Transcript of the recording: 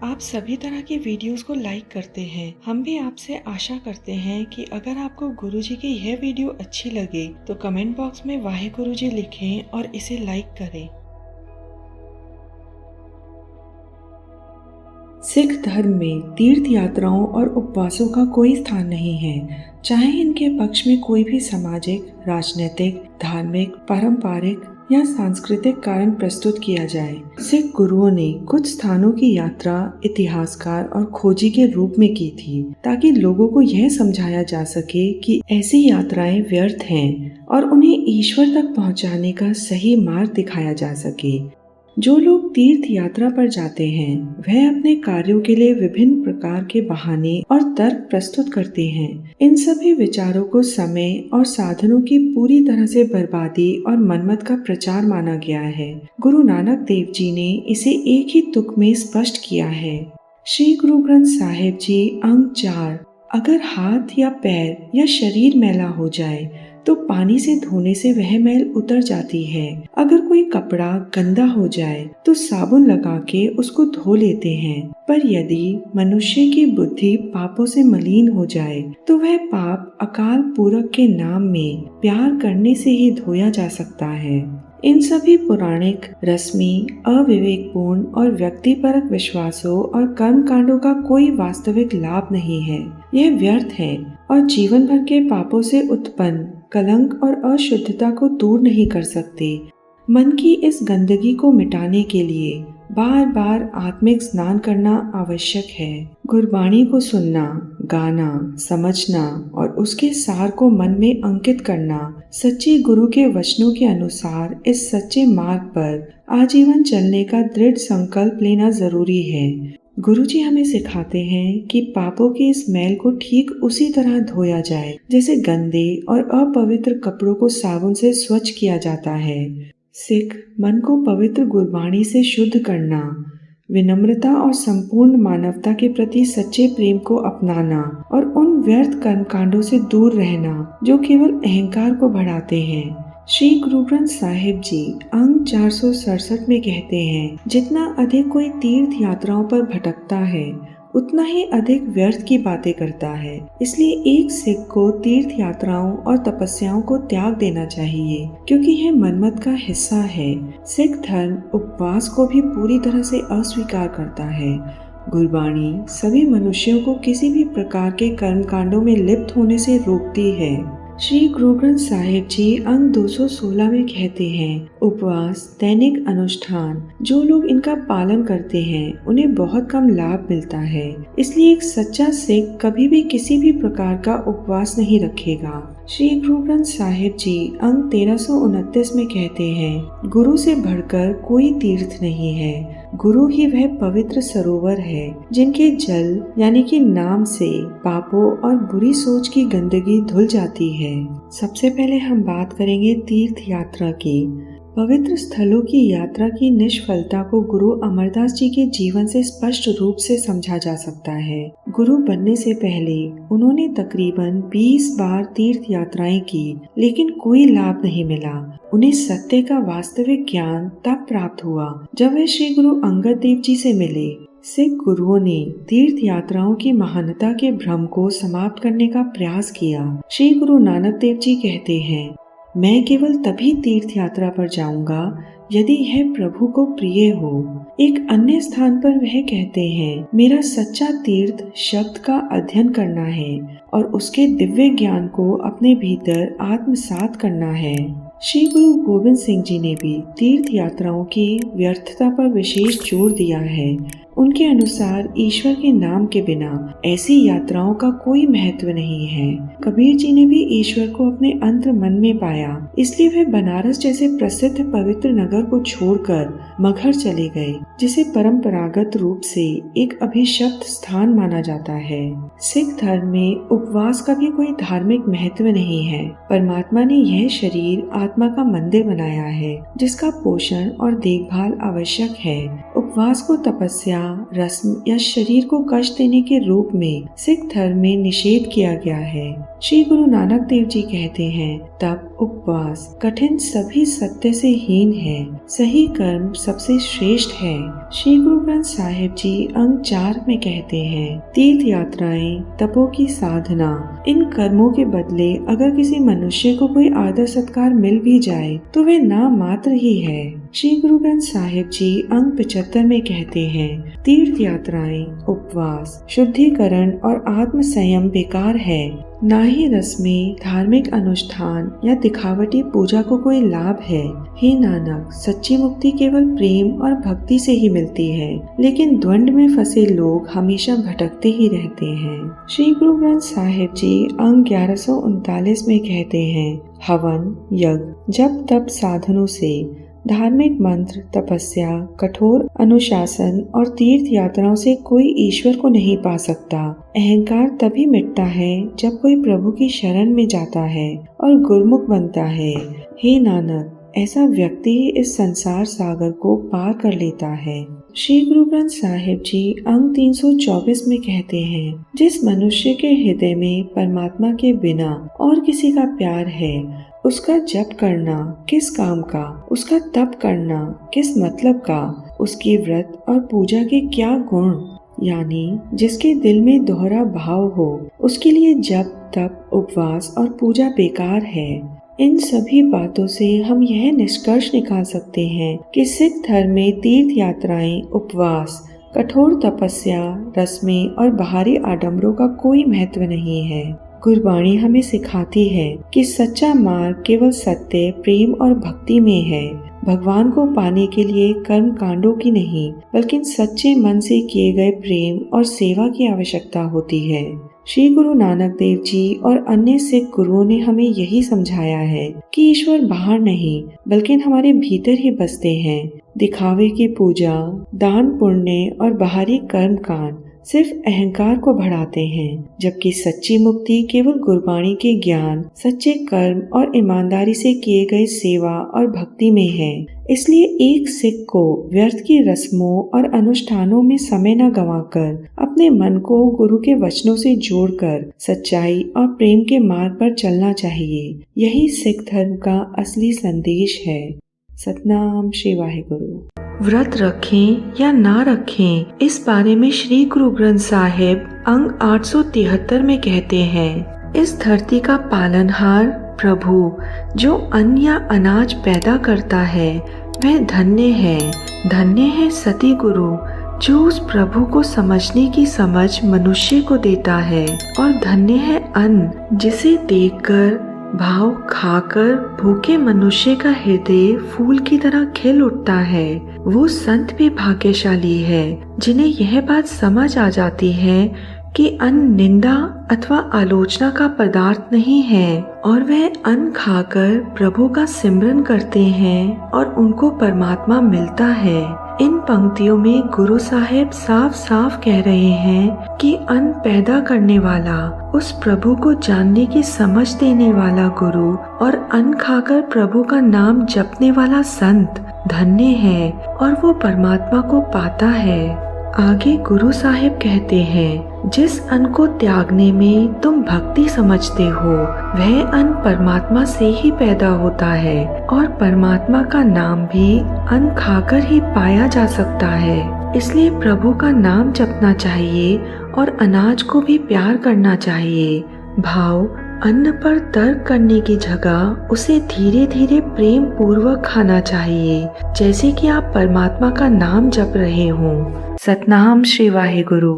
आप सभी तरह की वीडियोस को लाइक करते हैं। हम भी आपसे आशा करते हैं कि अगर आपको गुरुजी की यह वीडियो अच्छी लगे तो कमेंट बॉक्स में वाहेगुरु जी लिखें और इसे लाइक करें। सिख धर्म में तीर्थ यात्राओं और उपवासों का कोई स्थान नहीं है, चाहे इनके पक्ष में कोई भी सामाजिक, राजनीतिक, धार्मिक, पारंपरिक या सांस्कृतिक कारण प्रस्तुत किया जाए। सिख गुरुओं ने कुछ स्थानों की यात्रा इतिहासकार और खोजी के रूप में की थी, ताकि लोगों को यह समझाया जा सके कि ऐसी यात्राएं व्यर्थ हैं और उन्हें ईश्वर तक पहुंचाने का सही मार्ग दिखाया जा सके। जो लोग तीर्थ यात्रा पर जाते हैं वह अपने कार्यों के लिए विभिन्न प्रकार के बहाने और तर्क प्रस्तुत करते हैं। इन सभी विचारों को समय और साधनों की पूरी तरह से बर्बादी और मनमत का प्रचार माना गया है। गुरु नानक देव जी ने इसे एक ही तुक में स्पष्ट किया है। श्री गुरु ग्रंथ साहिब जी अंग 4, अगर हाथ या पैर या शरीर मैला हो जाए तो पानी से धोने से वह मैल उतर जाती है। अगर कोई कपड़ा गंदा हो जाए तो साबुन लगा के उसको धो लेते हैं। पर यदि मनुष्य की बुद्धि पापों से मलिन हो जाए तो वह पाप अकाल पूरक के नाम में प्यार करने से ही धोया जा सकता है। इन सभी पौराणिक, रस्मी, अविवेकपूर्ण और व्यक्तिपरक विश्वासों और कर्म कांडों का कोई वास्तविक लाभ नहीं है। यह व्यर्थ है और जीवन भर के पापों से उत्पन्न कलंक और अशुद्धता को दूर नहीं कर सकते। मन की इस गंदगी को मिटाने के लिए बार बार आत्मिक स्नान करना आवश्यक है। गुरबाणी को सुनना, गाना, समझना और उसके सार को मन में अंकित करना, सच्चे गुरु के वचनों के अनुसार इस सच्चे मार्ग पर आजीवन चलने का दृढ़ संकल्प लेना जरूरी है। गुरुजी हमें सिखाते हैं कि पापों के इस मैल को ठीक उसी तरह धोया जाए जैसे गंदे और अपवित्र कपड़ों को साबुन से स्वच्छ किया जाता है। सिख मन को पवित्र गुरबाणी से शुद्ध करना, विनम्रता और संपूर्ण मानवता के प्रति सच्चे प्रेम को अपनाना और उन व्यर्थ कर्मकांडों से दूर रहना जो केवल अहंकार को बढ़ाते हैं। श्री गुरु ग्रंथ साहिब जी अंग 467 में कहते हैं, जितना अधिक कोई तीर्थ यात्राओं पर भटकता है उतना ही अधिक व्यर्थ की बातें करता है। इसलिए एक सिख को तीर्थ यात्राओं और तपस्याओं को त्याग देना चाहिए, क्योंकि यह मनमत का हिस्सा है। सिख धर्म उपवास को भी पूरी तरह से अस्वीकार करता है। गुरबाणी सभी मनुष्यों को किसी भी प्रकार के कर्मकांडों में लिप्त होने से रोकती है। श्री गुरु ग्रंथ साहिब जी अंग 216 में कहते हैं, उपवास, दैनिक अनुष्ठान, जो लोग इनका पालन करते हैं उन्हें बहुत कम लाभ मिलता है। इसलिए एक सच्चा सिख कभी भी किसी भी प्रकार का उपवास नहीं रखेगा। श्री गुरु ग्रंथ साहिब जी अंग 1329 में कहते हैं, गुरु से बढ़कर कोई तीर्थ नहीं है। गुरु ही वह पवित्र सरोवर है जिनके जल यानी कि नाम से पापों और बुरी सोच की गंदगी धुल जाती है। सबसे पहले हम बात करेंगे तीर्थ यात्रा की। पवित्र स्थलों की यात्रा की निष्फलता को गुरु अमरदास जी के जीवन से स्पष्ट रूप से समझा जा सकता है। गुरु बनने से पहले उन्होंने तकरीबन 20 बार तीर्थ यात्राएं की, लेकिन कोई लाभ नहीं मिला। उन्हें सत्य का वास्तविक ज्ञान तब प्राप्त हुआ जब वे श्री गुरु अंगद देव जी से मिले। सिख गुरुओं ने तीर्थ यात्राओं की महानता के भ्रम को समाप्त करने का प्रयास किया। श्री गुरु नानक देव जी कहते हैं, मैं केवल तभी तीर्थ यात्रा पर जाऊंगा यदि यह प्रभु को प्रिय हो। एक अन्य स्थान पर वह कहते हैं, मेरा सच्चा तीर्थ शब्द का अध्ययन करना है और उसके दिव्य ज्ञान को अपने भीतर आत्मसात करना है। श्री गुरु गोविंद सिंह जी ने भी तीर्थ यात्राओं की व्यर्थता पर विशेष जोर दिया है। उनके अनुसार ईश्वर के नाम के बिना ऐसी यात्राओं का कोई महत्व नहीं है। कबीर जी ने भी ईश्वर को अपने अंतर मन में पाया, इसलिए वे बनारस जैसे प्रसिद्ध पवित्र नगर को छोड़कर मगहर चले गए, जिसे परंपरागत रूप से एक अभिशप्त स्थान माना जाता है। सिख धर्म में उपवास का भी कोई धार्मिक महत्व नहीं है। परमात्मा ने यह शरीर आत्मा का मंदिर बनाया है, जिसका पोषण और देखभाल आवश्यक है। उपवास को तपस्या, रस्म या शरीर को कष्ट देने के रूप में सिख धर्म में निषेध किया गया है। श्री गुरु नानक देव जी कहते हैं, तप, उपवास कठिन सभी सत्य से हीन है, सही कर्म सबसे श्रेष्ठ है। श्री गुरु ग्रंथ साहिब जी अंग 4 में कहते हैं, तीर्थ यात्राएं, तपों की साधना, इन कर्मों के बदले अगर किसी मनुष्य को कोई आदर सत्कार मिल भी जाए तो वे नाम मात्र ही है। श्री गुरु ग्रंथ साहिब जी अंग 75 में कहते हैं, तीर्थ यात्राएं, उपवास, शुद्धिकरण और आत्म संयम बेकार है। ना ही रस्में, धार्मिक अनुष्ठान या दिखावटी पूजा को कोई लाभ है। हे नानक, सच्ची मुक्ति केवल प्रेम और भक्ति से ही मिलती है, लेकिन द्वंद में फंसे लोग हमेशा भटकते ही रहते हैं। श्री गुरु ग्रंथ साहिब जी अंग 1139 में कहते हैं, हवन, यज्ञ, जप तप साधनों से, धार्मिक मंत्र, तपस्या, कठोर अनुशासन और तीर्थ यात्राओं से कोई ईश्वर को नहीं पा सकता। अहंकार तभी मिटता है जब कोई प्रभु की शरण में जाता है और गुरमुख बनता है। हे नानक, ऐसा व्यक्ति ही इस संसार सागर को पार कर लेता है। श्री गुरु ग्रंथ साहिब जी अंग 324 में कहते हैं, जिस मनुष्य के हृदय में परमात्मा के बिना और किसी का प्यार है, उसका जप करना किस काम का, उसका तप करना किस मतलब का, उसकी व्रत और पूजा के क्या गुण। यानी जिसके दिल में दोहरा भाव हो, उसके लिए जप तप उपवास और पूजा बेकार है। इन सभी बातों से हम यह निष्कर्ष निकाल सकते हैं कि सिख धर्म में तीर्थ यात्राएं, उपवास, कठोर तपस्या, रस्में और बाहरी आडंबरों का कोई महत्व नहीं है। गुरबाणी हमें सिखाती है कि सच्चा मार्ग केवल सत्य, प्रेम और भक्ति में है। भगवान को पाने के लिए कर्म कांडों की नहीं, बल्कि सच्चे मन से किए गए प्रेम और सेवा की आवश्यकता होती है। श्री गुरु नानक देव जी और अन्य सिख गुरुओं ने हमें यही समझाया है कि ईश्वर बाहर नहीं, बल्कि हमारे भीतर ही बसते हैं। दिखावे की पूजा, दान पुण्य और बाहरी कर्म कांड सिर्फ अहंकार को बढ़ाते हैं, जबकि सच्ची मुक्ति केवल गुरबाणी के ज्ञान, सच्चे कर्म और ईमानदारी से किए गए सेवा और भक्ति में है। इसलिए एक सिख को व्यर्थ की रस्मों और अनुष्ठानों में समय न गंवाकर अपने मन को गुरु के वचनों से जोड़कर सच्चाई और प्रेम के मार्ग पर चलना चाहिए। यही सिख धर्म का असली संदेश है। सतनाम श्री वाहिगुरु। व्रत रखें या ना रखें, इस बारे में श्री गुरु ग्रंथ साहिब अंग 873 में कहते हैं, इस धरती का पालनहार प्रभु जो अन्न या अनाज पैदा करता है, वह धन्य है। धन्य है सती गुरु जो उस प्रभु को समझने की समझ मनुष्य को देता है, और धन्य है अन्न जिसे देखकर भाव खाकर भूखे मनुष्य का हृदय फूल की तरह खिल उठता है। वो संत भी भाग्यशाली है जिन्हें यह बात समझ आ जाती है कि अन्न निंदा अथवा आलोचना का पदार्थ नहीं है, और वह अन्न खाकर प्रभु का सिमरन करते हैं और उनको परमात्मा मिलता है। इन पंक्तियों में गुरु साहिब साफ साफ कह रहे हैं कि अन्न पैदा करने वाला, उस प्रभु को जानने की समझ देने वाला गुरु और अन्न खाकर प्रभु का नाम जपने वाला संत धन्य है और वो परमात्मा को पाता है। आगे गुरु साहिब कहते हैं, जिस अन्न को त्यागने में तुम भक्ति समझते हो, वह अन्न परमात्मा से ही पैदा होता है, और परमात्मा का नाम भी अन्न खाकर ही पाया जा सकता है। इसलिए प्रभु का नाम जपना चाहिए और अनाज को भी प्यार करना चाहिए। भाव अन्न पर तर्क करने की जगह उसे धीरे धीरे प्रेम पूर्वक खाना चाहिए, जैसे कि आप परमात्मा का नाम जप रहे हों। सतनाम श्री वाहिगुरु।